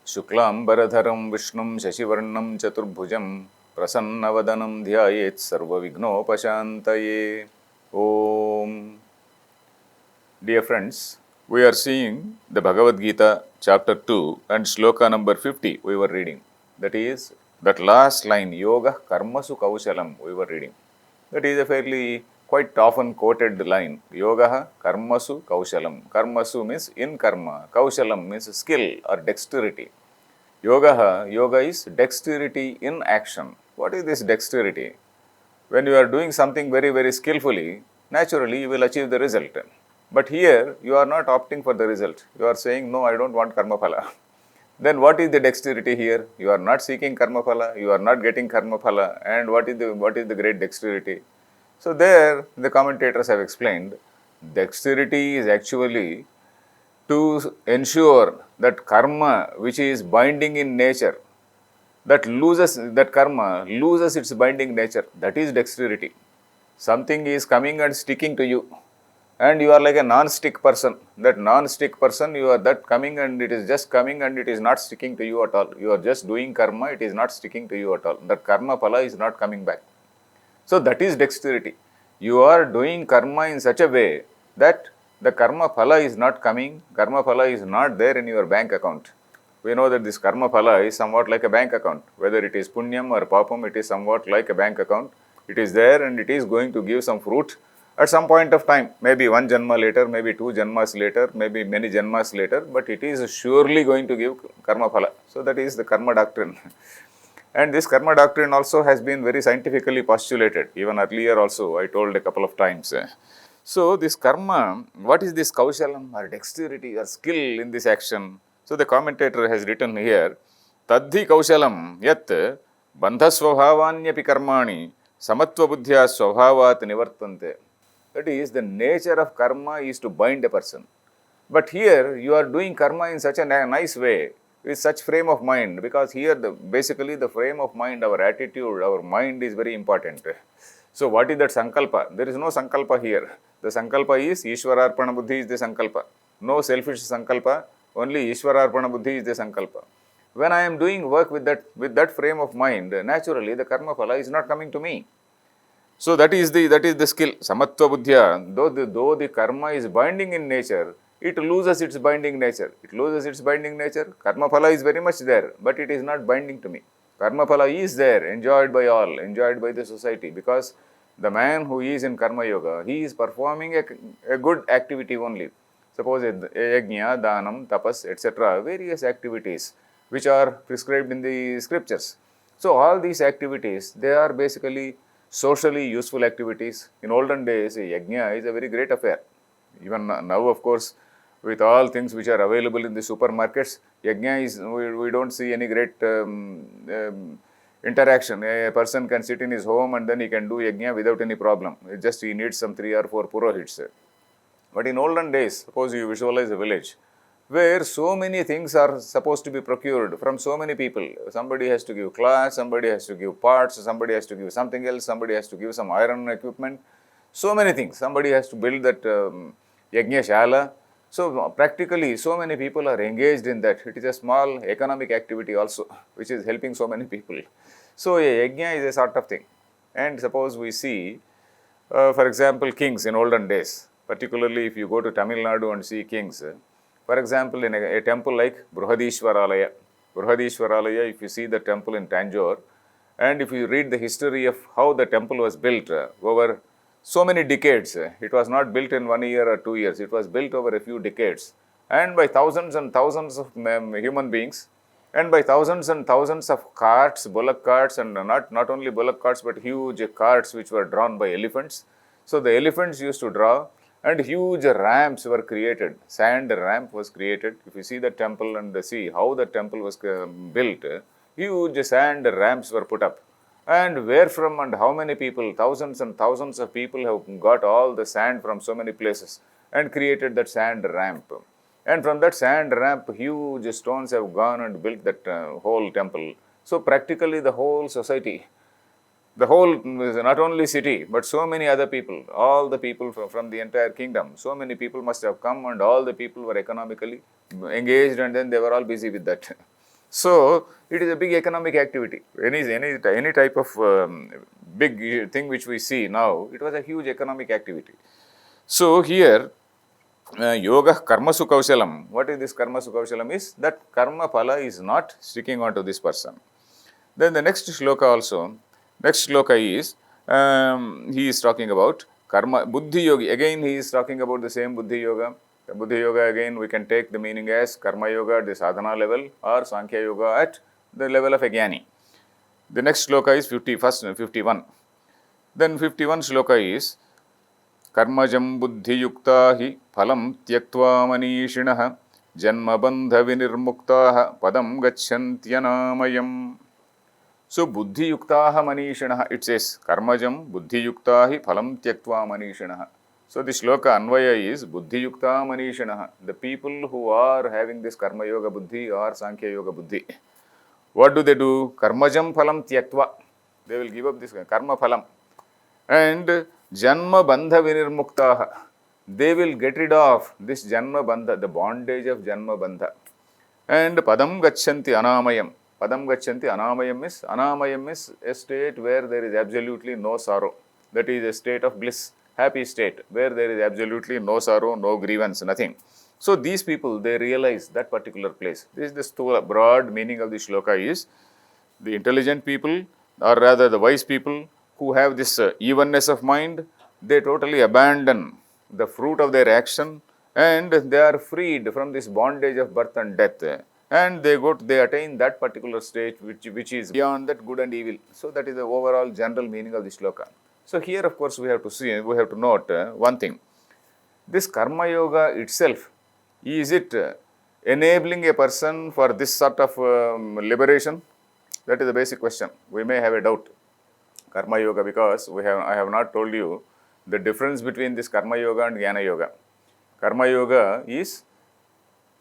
Shuklambaradharam Vishnum Shashivarnam Chaturbhujam Prasanavadanam Dhyayet Sarvavighnopashantaye. Om. Dear friends, we are seeing the Bhagavad Gita chapter 2 and shloka number 50 we were reading. That is, that last line, Yoga Karmasu Kaushalam, we were reading. That is a fairly quite often quoted line. Yoga Karmasu Kaushalam. Karmasu means in karma. Kaushalam means skill or dexterity. Yoga is dexterity in action. What is this dexterity? When you are doing something very, very skillfully, naturally you will achieve the result. But here you are not opting for the result. You are saying, no, I don't want karma phala. Then what is the dexterity here? You are not seeking karma phala, you are not getting karma phala, and what is the great dexterity? So there the commentators have explained, dexterity is actually to ensure that karma which is binding in nature, that karma loses its binding nature. That is dexterity. Something is coming and sticking to you, and you are like a non-stick person. That non-stick person, you are that coming and it is just coming and it is not sticking to you at all. You are just doing karma, it is not sticking to you at all. That karma phala is not coming back. So that is dexterity. You are doing karma in such a way that the karma phala is not coming, karma phala is not there in your bank account. We know that this karma phala is somewhat like a bank account. Whether it is punyam or papam, it is somewhat like a bank account. It is there and it is going to give some fruit at some point of time. Maybe one janma later, maybe two janmas later, maybe many janmas later, but it is surely going to give karma phala. So that is the karma doctrine. And this karma doctrine also has been very scientifically postulated. Even earlier also, I told a couple of times. So this karma, what is this kaushalam or dexterity or skill in this action? So the commentator has written here, Tadhi kaushalam yat bandhasvabhavanyapi karmani samatva buddhya svabhavat nivartante. That is, the nature of karma is to bind a person. But here you are doing karma in such a nice way, with such frame of mind, because here basically the frame of mind, our attitude, our mind is very important. So what is that sankalpa? There is no sankalpa here. The sankalpa is Ishwararpana buddhi is the sankalpa. No selfish sankalpa, only Ishwararpana buddhi is the sankalpa. When I am doing work with that frame of mind, naturally the karma phala is not coming to me. So that is the skill. Samatva buddhya, though the karma is binding in nature, it loses its binding nature. It loses its binding nature. Karma phala is very much there, but it is not binding to me. Karma phala is there, enjoyed by all, enjoyed by the society, because the man who is in karma yoga, he is performing a good activity only. Suppose a yajna, danam, tapas, etc., various activities which are prescribed in the scriptures. So all these activities, they are basically socially useful activities. In olden days, yajna is a very great affair. Even now, of course, with all things which are available in the supermarkets, yajna is, we don't see any great interaction. A person can sit in his home and then he can do yajna without any problem. He needs some 3 or 4 purohits. But in olden days, suppose you visualize a village where so many things are supposed to be procured from so many people. Somebody has to give cloth, somebody has to give parts, somebody has to give something else, somebody has to give some iron equipment. So many things. Somebody has to build that yajna shala. So practically, so many people are engaged in that. It is a small economic activity also, which is helping so many people. So a yajna is a sort of thing. And suppose we see, for example, kings in olden days, particularly if you go to Tamil Nadu and see kings, for example, in a temple like Brihadishwaralaya, if you see the temple in Tanjore, and if you read the history of how the temple was built over so many decades, it was not built in 1 year or 2 years, it was built over a few decades, and by thousands and thousands of human beings, and by thousands and thousands of carts, bullock carts, and not only bullock carts, but huge carts which were drawn by elephants. So the elephants used to draw, and huge ramps were created. Sand ramp was created. If you see the temple and see how the temple was built, huge sand ramps were put up. And where from and how many people, thousands and thousands of people have got all the sand from so many places and created that sand ramp. And from that sand ramp, huge stones have gone and built that whole temple. So practically the whole society, the whole, not only city, but so many other people, all the people from the entire kingdom, so many people must have come, and all the people were economically engaged, and then they were all busy with that. So it is a big economic activity. Any type of big thing which we see now, it was a huge economic activity. So here, yoga karma sukausalam. What is this karma sukausalam? Is that karma phala is not sticking on to this person. Then the next shloka also, next shloka is, he is talking about karma, buddhi yogi. Again, he is talking about the same buddhi yoga. The buddhi yoga, again, we can take the meaning as karma yoga at the sadhana level or sankhya yoga at the level of a jnani. The next shloka is 51. Then 51 shloka is, कर्मजं बुद्धियुक्ता हि फलं त्यक्त्वा मनीषिणः जन्मबन्धविनिर्मुक्ताः पदं गच्छन्त्यनामयम्. So buddhiyuktaha manishinaha, it says karmajam buddhiyuktahi phalam tyaktva manishinaha. So the shloka anvaya is buddhiyukta manishinaha, the people who are having this karma yoga buddhi or sankhya yoga buddhi. What do? Karmajam phalam tyaktva, they will give up this karma phalam. And janma bandha vinirmuktaha, they will get rid of this janma bandha, the bondage of janma bandha. And padam gacchanti anamayam. Padam gacchanti anamayam is a state where there is absolutely no sorrow. That is a state of bliss, happy state, where there is absolutely no sorrow, no grievance, nothing. So these people, they realize that particular place. This is the broad meaning of the shloka is, the intelligent people, or rather the wise people who have this evenness of mind, they totally abandon the fruit of their action and they are freed from this bondage of birth and death. And they attain that particular stage which is beyond that good and evil. So that is the overall general meaning of the shloka. So here, of course, we have to note one thing. This karma yoga itself, is it enabling a person for this sort of liberation? That is the basic question. We may have a doubt. Karma yoga, because I have not told you the difference between this karma yoga and jnana yoga. Karma yoga is,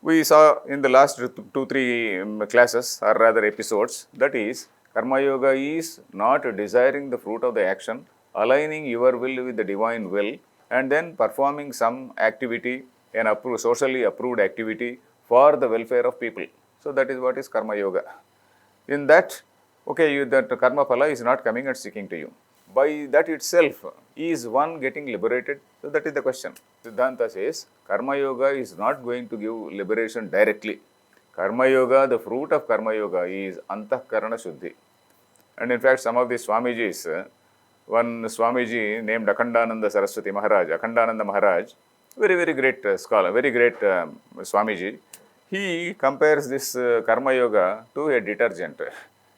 we saw in the last 2-3 classes, or rather episodes, that is, karma yoga is not desiring the fruit of the action, aligning your will with the divine will, and then performing some activity, an socially approved activity for the welfare of people. So that is what is karma yoga. In that, okay, that karma phala is not coming and sticking to you. By that itself, is one getting liberated? So that is the question. Siddhanta says, karma yoga is not going to give liberation directly. Karma yoga, the fruit of karma yoga is antahkarana shuddhi. And in fact, some of the Swamijis, one Swamiji named Akhandananda Saraswati Maharaj, Akhandananda Maharaj, very great scholar, very great Swamiji, he compares this karma yoga to a detergent.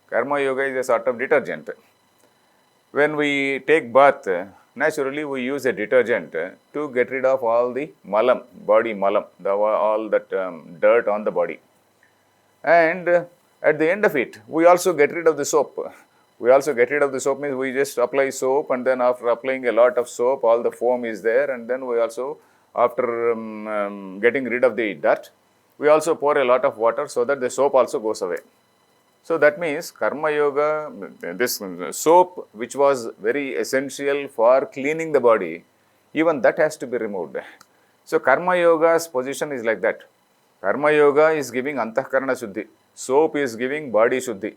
Karma yoga is a sort of detergent. When we take bath, naturally we use a detergent to get rid of all the malam, body malam, all that dirt on the body. And at the end of it, we also get rid of the soap. We also get rid of the soap means we just apply soap, and then after applying a lot of soap, all the foam is there, and then we also, after getting rid of the dirt, we also pour a lot of water so that the soap also goes away. So that means karma yoga, this soap which was very essential for cleaning the body, even that has to be removed. So karma yoga's position is like that. Karma yoga is giving antahkarana shuddhi. Soap is giving body shuddhi.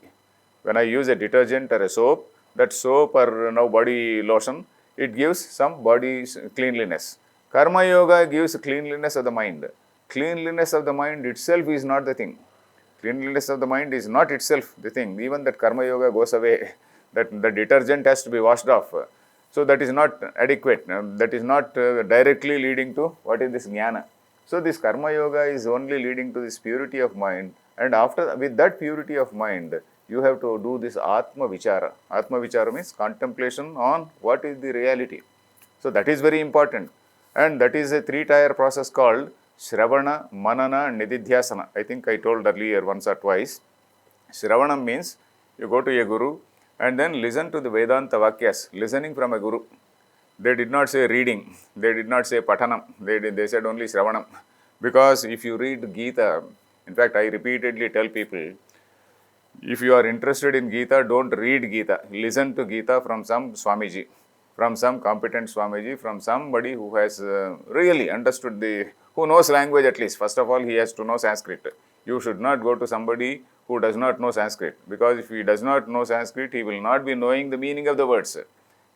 When I use a detergent or a soap, that soap or now body lotion, it gives some body cleanliness. Karma yoga gives cleanliness of the mind. Cleanliness of the mind itself is not the thing. Cleanliness of the mind is not itself the thing. Even that karma yoga goes away, that the detergent has to be washed off. So that is not adequate. That is not directly leading to what is this jnana. So this karma yoga is only leading to this purity of mind, and after, with that purity of mind, you have to do this atma vichara. Atma vichara means contemplation on what is the reality. So that is very important, and that is a 3-tier process called Shravana, Manana, and Nididhyasana. I think I told earlier once or twice. Shravana means you go to a guru and then listen to the Vedanta Vakyas, listening from a guru. They did not say reading, they did not say Patanam, they said only Shravanam. Because if you read Geeta, in fact, I repeatedly tell people, if you are interested in Geeta, don't read Geeta. Listen to Geeta from some Swamiji, from some competent Swamiji, from somebody who has really understood who knows language at least. First of all, he has to know Sanskrit. You should not go to somebody who does not know Sanskrit, because if he does not know Sanskrit, he will not be knowing the meaning of the words.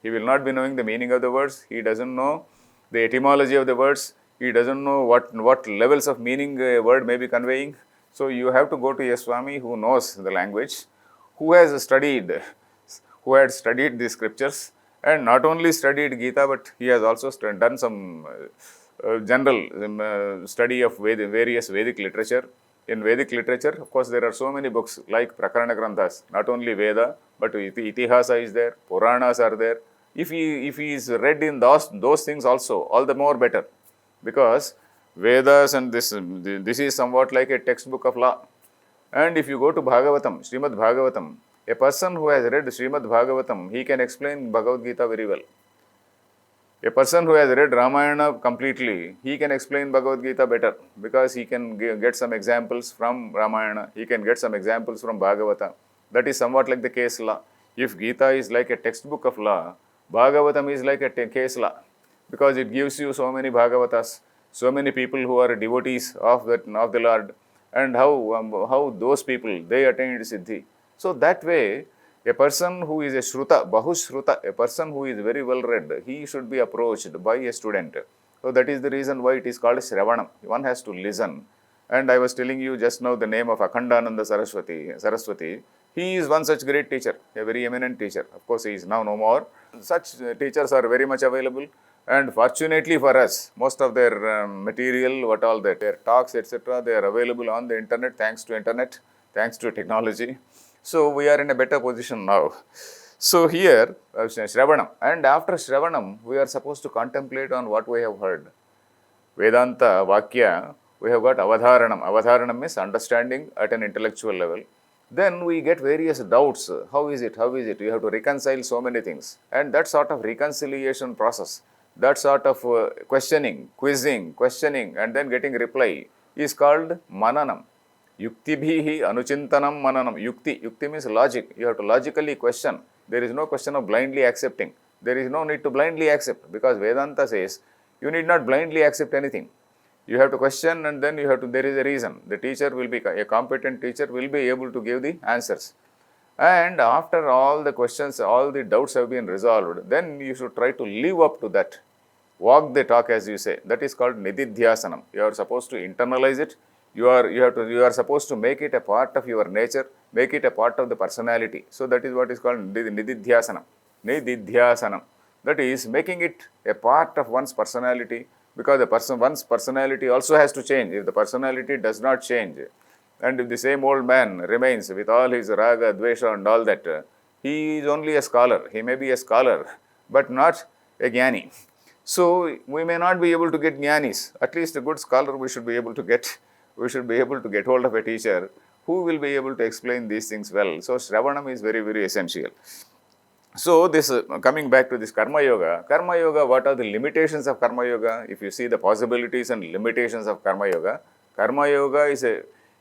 He will not be knowing the meaning of the words. He doesn't know the etymology of the words. He doesn't know what levels of meaning a word may be conveying. So you have to go to a Swami who knows the language, who has studied, who had studied the scriptures, and not only studied Gita, but he has also done some general study of various Vedic literature. In Vedic literature, of course, there are so many books like Prakarana Granthas, not only Veda, but Itihasa is there, Puranas are there. If he is read in those things also, all the more better, because Vedas and this is somewhat like a textbook of law. And if you go to Bhagavatam, Srimad Bhagavatam, a person who has read Srimad Bhagavatam, he can explain Bhagavad Gita very well. A person who has read Ramayana completely, he can explain Bhagavad Gita better, because he can get some examples from Ramayana, he can get some examples from Bhagavata. That is somewhat like the case law. If Gita is like a textbook of law, Bhagavatam is like a case law, because it gives you so many Bhagavatas, so many people who are devotees of the Lord, and how those people, they attained Siddhi. So that way, a person who is a Shruta, Bahushruta, a person who is very well read, he should be approached by a student. So that is the reason why it is called Shravanam. One has to listen. And I was telling you just now the name of Akhandananda Saraswati. He is one such great teacher, a very eminent teacher. Of course, he is now no more. Such teachers are very much available. And fortunately for us, most of their material, their talks, etc., they are available on the internet, thanks to internet, thanks to technology. So we are in a better position now. So here, Shravanam. And after Shravanam, we are supposed to contemplate on what we have heard. Vedanta, Vakya, we have got Avadharanam. Avadharanam means understanding at an intellectual level. Then we get various doubts. How is it? How is it? You have to reconcile so many things. And that sort of reconciliation process, that sort of questioning, quizzing, questioning, and then getting reply is called Mananam. Yuktibhihi anuchintanam mananam. Yukti means logic. You have to logically question. There is no question of blindly accepting. There is no need to blindly accept, because Vedanta says you need not blindly accept anything. You have to question, and then there is a reason. The teacher will be, a competent teacher will be able to give the answers. And after all the questions, all the doubts have been resolved, then you should try to live up to that. Walk the talk, as you say. That is called Nididhyasanam. You are supposed to internalize it. You are supposed to make it a part of your nature, make it a part of the personality. So that is what is called Nididhyasanam. Nididhyasanam. That is making it a part of one's personality, because one's personality also has to change. If the personality does not change, and if the same old man remains with all his raga, dvesha and all that, he is only a scholar. He may be a scholar, but not a jnani. So we may not be able to get jnanis. At least a good scholar we should be able to get. We should be able to get hold of a teacher who will be able to explain these things well. So Shravanam is very, very essential. So this coming back to this Karma Yoga, what are the limitations of Karma Yoga? If you see the possibilities and limitations of Karma Yoga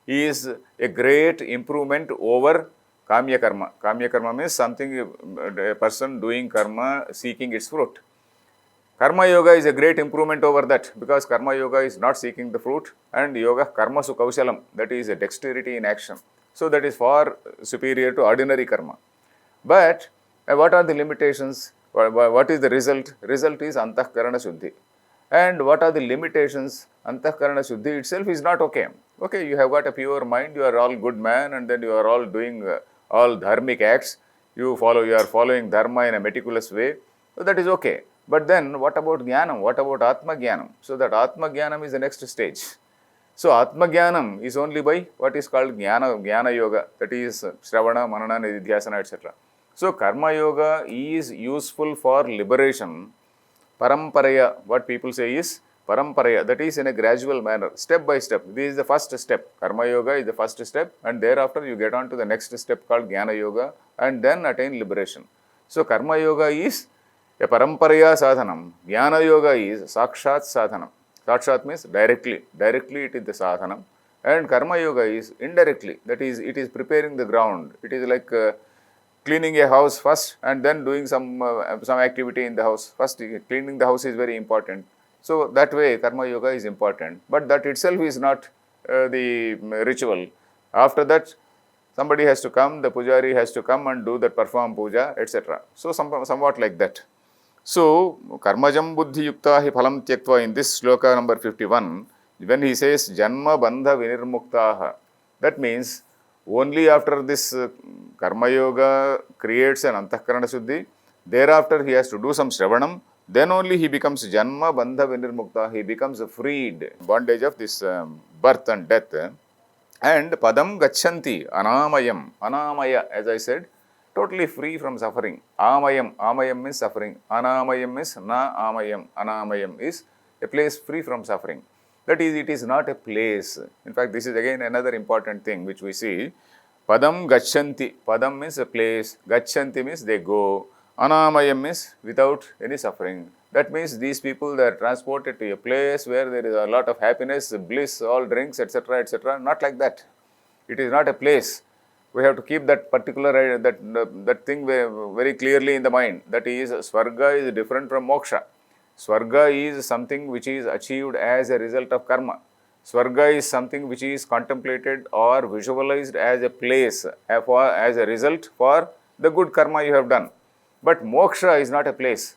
is a great improvement over Kamya Karma. Kamya Karma means something, a person doing karma seeking its fruit. Karma Yoga is a great improvement over that, because Karma Yoga is not seeking the fruit, and Yoga Karma Su Kaushalam, that is a dexterity in action. So that is far superior to ordinary karma. But what are the limitations? What is the result? Result is Antahkarana Shuddhi. And what are the limitations? Antahkarana Shuddhi itself is not okay. Okay, you have got a pure mind, you are all good man, and then you are all doing all dharmic acts. You are following dharma in a meticulous way. So that is okay. But then what about Jnanam? What about Atma Jnanam? So that Atma Jnanam is the next stage. So Atma Jnanam is only by what is called Jnana Yoga, that is Shravana, Manana, Nididhyasana, etc. So Karma Yoga is useful for liberation. Paramparaya, what people say is Paramparaya, that is in a gradual manner, step by step. This is the first step. Karma Yoga is the first step, and thereafter you get on to the next step called Jnana Yoga, and then attain liberation. So Karma Yoga is a Paramparaya sadhanam. Jnana Yoga is Sakshat sadhanam. Sakshat means directly. Directly it is the sadhanam. And Karma Yoga is indirectly. That is, it is preparing the ground. It is like cleaning a house first and then doing some activity in the house. First, cleaning the house is very important. So that way Karma Yoga is important. But that itself is not the ritual. After that, somebody has to come, the pujari has to come and do that, perform puja, etc. So, somewhat like that. So, karmajam buddhi yukta hi phalam tyaktva in this shloka number 51, when he says janma bandha vinirmuktaha, that means only after this karma yoga creates an antahkarana shuddhi, thereafter he has to do some shravanam, then only he becomes janma bandha vinirmukta, he becomes freed, bondage of this birth and death. And padam gachanti anamayam, anamaya, as I said, totally free from suffering. Amayam, amayam means suffering. Anamayam means na amayam. Anamayam is a place free from suffering. That is, it is not a place. In fact, this is again another important thing which we see. Padam gachanti. Padam means a place. Gachanti means they go. Anamayam means without any suffering. That means these people, they are transported to a place where there is a lot of happiness, bliss, all drinks, etc., etc. Not like that. It is not a place. We have to keep that particular, that thing very clearly in the mind. That is, Swarga is different from Moksha. Swarga is something which is achieved as a result of karma. Swarga is something which is contemplated or visualized as a place, as a result for the good karma you have done. But moksha is not a place.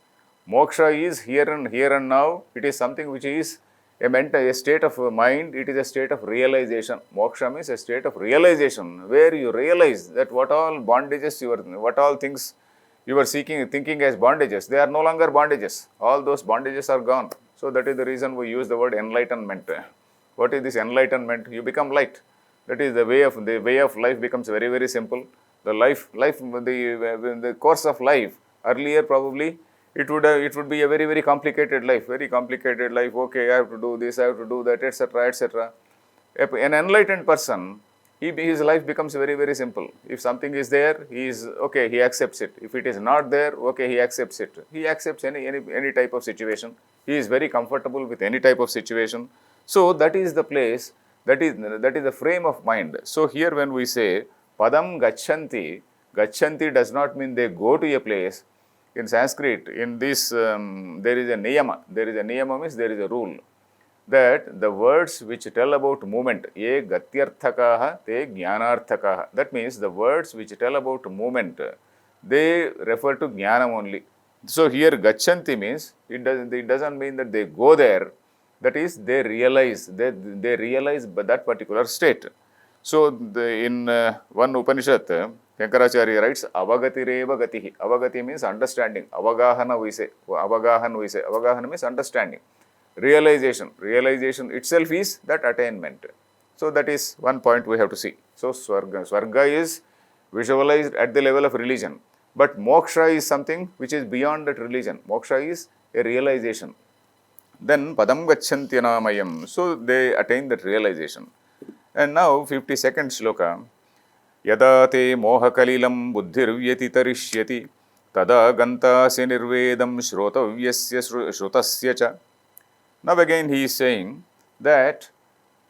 Moksha is here and now. It is something which is a state of mind. It is a state of realization. Moksha means a state of realization where you realize that what all bondages what all things you were thinking as bondages, they are no longer bondages. All those bondages are gone. So that is the reason we use the word enlightenment. What is this enlightenment? You become light. That is the way of life becomes very, very simple. The course of life, earlier probably it would be a very, very complicated life. Okay, I have to do this, I have to do that, etc., etc. An enlightened person, his life becomes very, very simple. If something is there, he accepts it. If it is not there, okay, he accepts it. He accepts any type of situation. He is very comfortable with any type of situation. So that is the place, that is the frame of mind. So here when we say padam gachanti, gachanti does not mean they go to a place. In Sanskrit, in this there is a niyama. There is a niyama means there is a rule that the words which tell about movement, ye gatyarthakaha, te jnanarthakaha. That means the words which tell about movement, they refer to jnanam only. So here gachanti means it doesn't mean that they go there. That is, they realize that particular state. So in one Upanishad, Shankaracharya writes, avagatireva gatihi. Avagati means understanding. Avagahana we say. Avagahana means understanding. Realization itself is that attainment. So that is one point we have to see. So Swarga is visualized at the level of religion. But moksha is something which is beyond that religion. Moksha is a realization. Then padam gacchantinamayam. So they attain that realization. And now 52nd shloka. Yada te mohakalilam buddhirvyatitarishyati tada gantasi nirvedam shrotasya cha. Now again he is saying that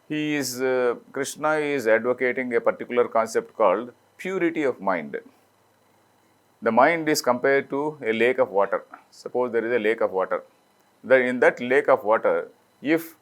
Krishna is advocating a particular concept called purity of mind. The mind is compared to a lake of water. Suppose there is a lake of water. In that lake of water, if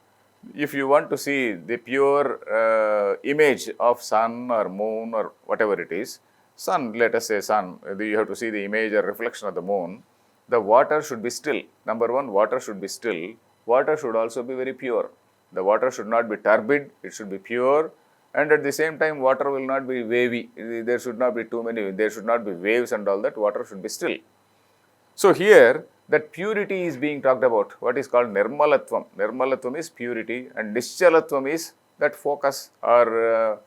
you want to see the pure image of sun or moon or whatever it is, sun, let us say sun, you have to see the image or reflection of the moon, the water should be still. Number one, water should be still. Water should also be very pure. The water should not be turbid, it should be pure, and at the same time water will not be wavy. There should not be waves and all that. Water should be still. So here, that purity is being talked about, what is called nirmalatvam. Nirmalatvam is purity, and nischalatvam is that focus or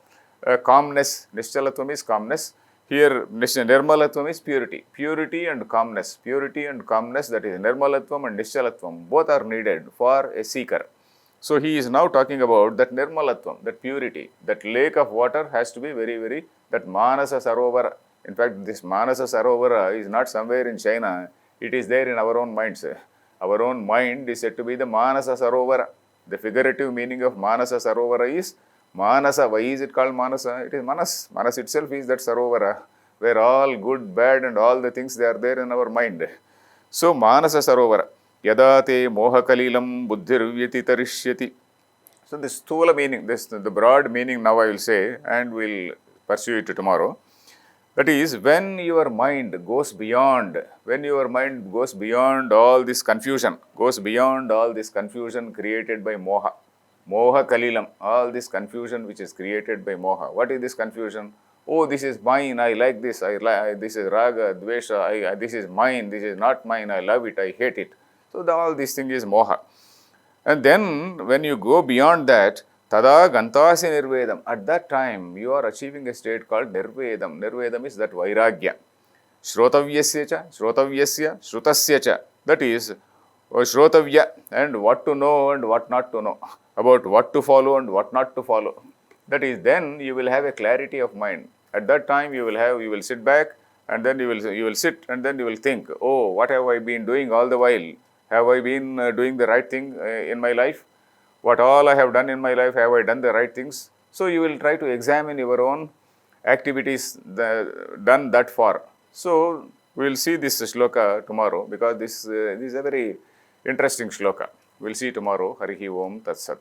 calmness. Nischalatvam is calmness. Here, nirmalatvam is purity. Purity and calmness. Purity and calmness, that is nirmalatvam and nischalatvam, both are needed for a seeker. So he is now talking about that nirmalatvam, that purity. That lake of water has to be very, very, that Manasa Sarovara. In fact, this Manasa Sarovara is not somewhere in China. It is there in our own minds. Our own mind is said to be the Manasa Sarovara. The figurative meaning of Manasa Sarovara is Manasa. Why is it called Manasa? It is Manas. Manas itself is that Sarovara, where all good, bad and all the things they are there in our mind. So Manasa Sarovara. Yada te moha kalilam buddhir vyatitarishyati. So this sthula meaning, the broad meaning now I will say, and we'll pursue it tomorrow. That is, when your mind goes beyond all this confusion, created by moha, moha kalilam, all this confusion which is created by moha. What is this confusion? Oh, this is mine, I like this, this is raga, dvesha, this is mine, this is not mine, I love it, I hate it. So all this thing is moha. And then when you go beyond that, tada gantasi nirvedam, at that time you are achieving a state called nirvedam. Nirvedam is that vairagya. Shrotavyasya cha, shrotavyasya, shrutasya cha. That is, shrotavya, and what to know and what not to know, about what to follow and what not to follow. That is, then you will have a clarity of mind. At that time you will sit back, and then you will sit, and then you will think, oh, what have I been doing all the while? Have I been doing the right thing in my life? What all I have done in my life, have I done the right things? So you will try to examine your own activities done that far. So we will see this shloka tomorrow, because this is a very interesting shloka. We will see tomorrow. Harihi Om Tat Sat.